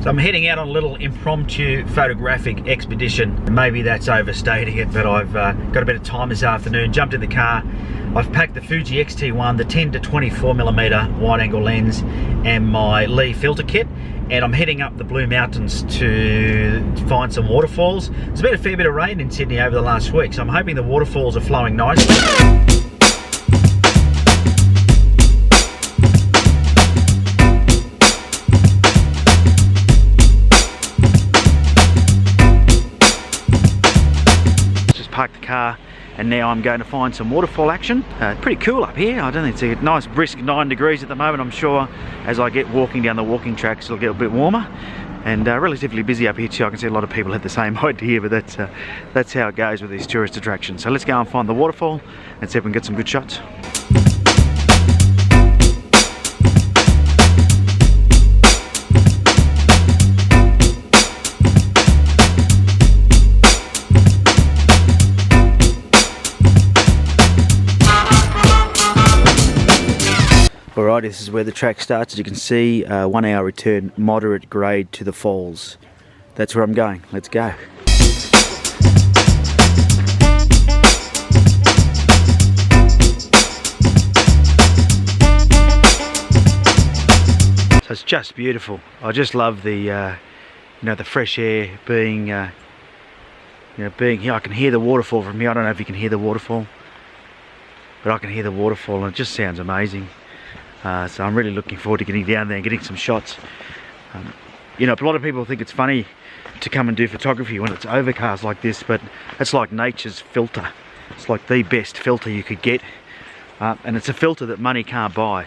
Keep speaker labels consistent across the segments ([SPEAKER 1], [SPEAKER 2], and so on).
[SPEAKER 1] So I'm heading out on a little impromptu photographic expedition. Maybe that's overstating it, but I've got a bit of time this afternoon, jumped in the car. I've packed the Fuji X-T1, the 10 to 24mm wide-angle lens, and my Lee filter kit, and I'm heading up the Blue Mountains to find some waterfalls. There's been a fair bit of rain in Sydney over the last week, so I'm hoping the waterfalls are flowing nicely. Park the car, and now I'm going to find some waterfall action. Pretty cool up here. I don't think it's a nice brisk 9 degrees at the moment. I'm sure as I get walking down the walking tracks it'll get a bit warmer, and relatively busy up here too. I can see a lot of people have the same idea, but that's how it goes with these tourist attractions. So let's go and find the waterfall and see if we can get some good shots. Alright, this is where the track starts. As you can see, 1 hour return, moderate grade to the falls. That's where I'm going. Let's go. So it's just beautiful. I just love the, you know, the fresh air being, you know, being here. I can hear the waterfall from here. I don't know if you can hear the waterfall, but I can hear the waterfall, and it just sounds amazing. So I'm really looking forward to getting down there and getting some shots. You know, a lot of people think it's funny to come and do photography when it's overcast like this, but it's like nature's filter. It's like the best filter you could get, and it's a filter that money can't buy.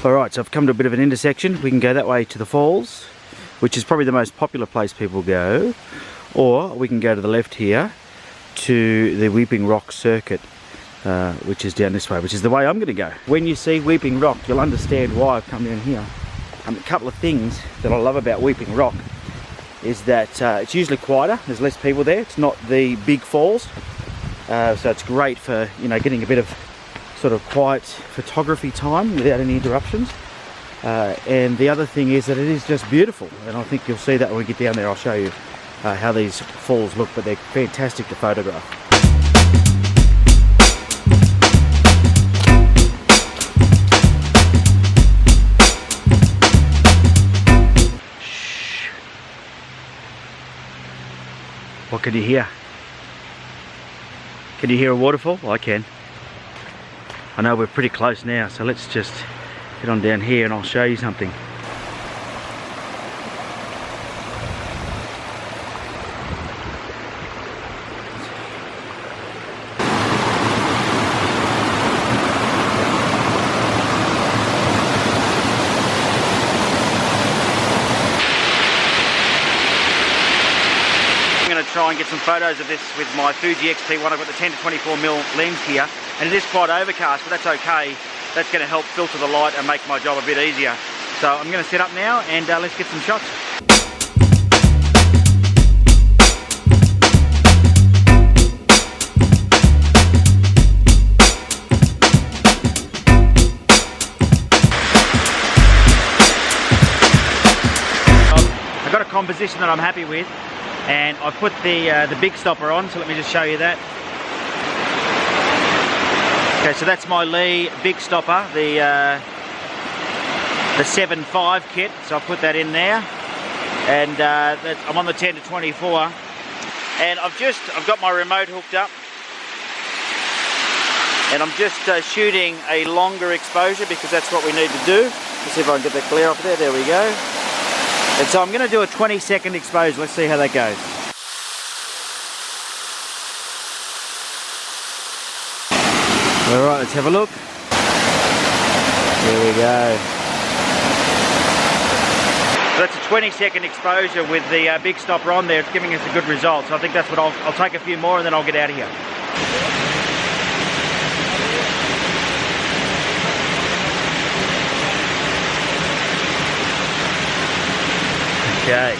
[SPEAKER 1] Alright, so I've come to a bit of an intersection. We can go that way to the falls, which is probably the most popular place people go, or we can go to the left here to the Weeping Rock circuit, which is down this way, which is the way I'm going to go. When you see Weeping Rock, you'll understand why I've come down here. A couple of things that I love about Weeping Rock is that it's usually quieter, there's less people there, it's not the big falls, so it's great for, you know, getting a bit of sort of quiet photography time without any interruptions, and the other thing is that it is just beautiful, and I think you'll see that when we get down there. I'll show you how these falls look, but they're fantastic to photograph. Shh. What can you hear? Can you hear a waterfall? Well, I can. I know we're pretty close now, so let's just get on down here and I'll show you something. I'm going to try and get some photos of this with my Fuji X-T1. I've got the 10 to 24mm lens here, and it is quite overcast, but that's okay. That's going to help filter the light and make my job a bit easier. So I'm going to set up now and let's get some shots. I've got a composition that I'm happy with, and I put the big stopper on, so let me just show you that. Okay, so that's my Lee big stopper, the 7.5 kit, so I'll put that in there, and I'm on the 10 to 24, and I've got my remote hooked up, and I'm just shooting a longer exposure because that's what we need to do. Let's see if I can get that clear off there. There we go. And so I'm going to do a 20-second exposure. Let's see how that goes. Alright, let's have a look. There we go. So that's a 20-second exposure with the big stopper on there. It's giving us a good result. So I think that's what I'll take a few more and then I'll get out of here. Okay.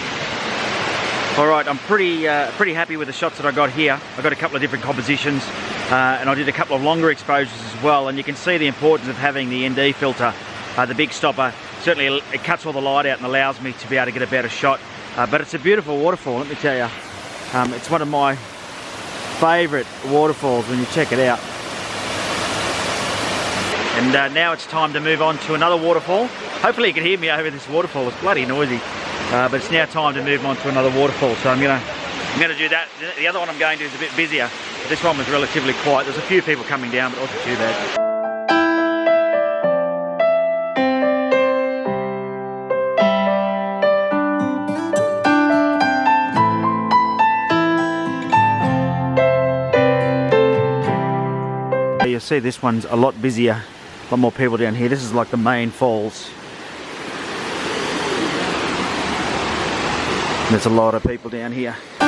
[SPEAKER 1] Alright, I'm pretty happy with the shots that I got here. I got a couple of different compositions and I did a couple of longer exposures as well, and you can see the importance of having the ND filter, the big stopper. Certainly it cuts all the light out and allows me to be able to get a better shot. But it's a beautiful waterfall, let me tell you. It's one of my favourite waterfalls when you check it out. And now it's time to move on to another waterfall. Hopefully you can hear me over this waterfall, it's bloody noisy. But it's now time to move on to another waterfall, so I'm gonna do that. The other one I'm going to is a bit busier. But this one was relatively quiet. There's a few people coming down, but it wasn't too bad. You'll see this one's a lot busier, a lot more people down here. This is like the main falls. There's a lot of people down here. Oh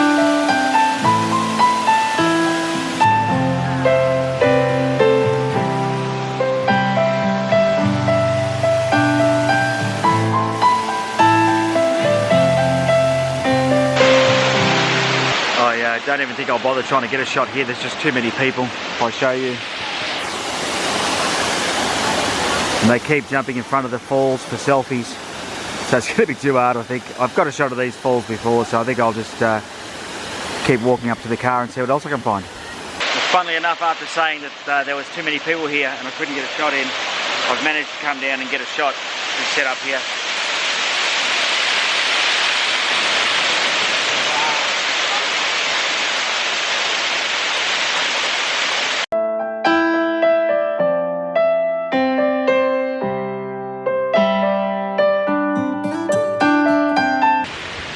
[SPEAKER 1] yeah, I don't even think I'll bother trying to get a shot here. There's just too many people. If I show you. And they keep jumping in front of the falls for selfies. So it's going to be too hard, I think. I've got a shot of these falls before, so I think I'll just keep walking up to the car and see what else I can find. Funnily enough, after saying that there was too many people here and I couldn't get a shot in, I've managed to come down and get a shot and set up here.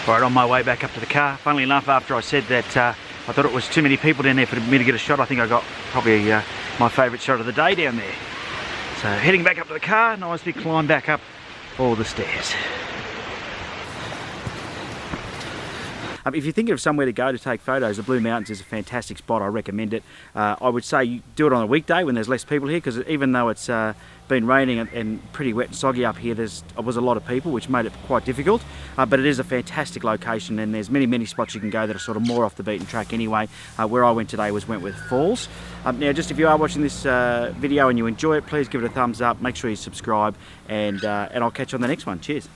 [SPEAKER 1] Right, on my way back up to the car. Funnily enough, after I said that I thought it was too many people down there for me to get a shot, I think I got probably my favourite shot of the day down there. So heading back up to the car, nice big climb back up all the stairs. If you're thinking of somewhere to go to take photos, the Blue Mountains is a fantastic spot. I recommend it. I would say you do it on a weekday when there's less people here, because even though it's been raining and pretty wet and soggy up here, there was a lot of people, which made it quite difficult. But it is a fantastic location, and there's many spots you can go that are sort of more off the beaten track anyway. Where I went today was Wentworth Falls. Now, just if you are watching this video and you enjoy it, please give it a thumbs up. Make sure you subscribe, and I'll catch you on the next one. Cheers.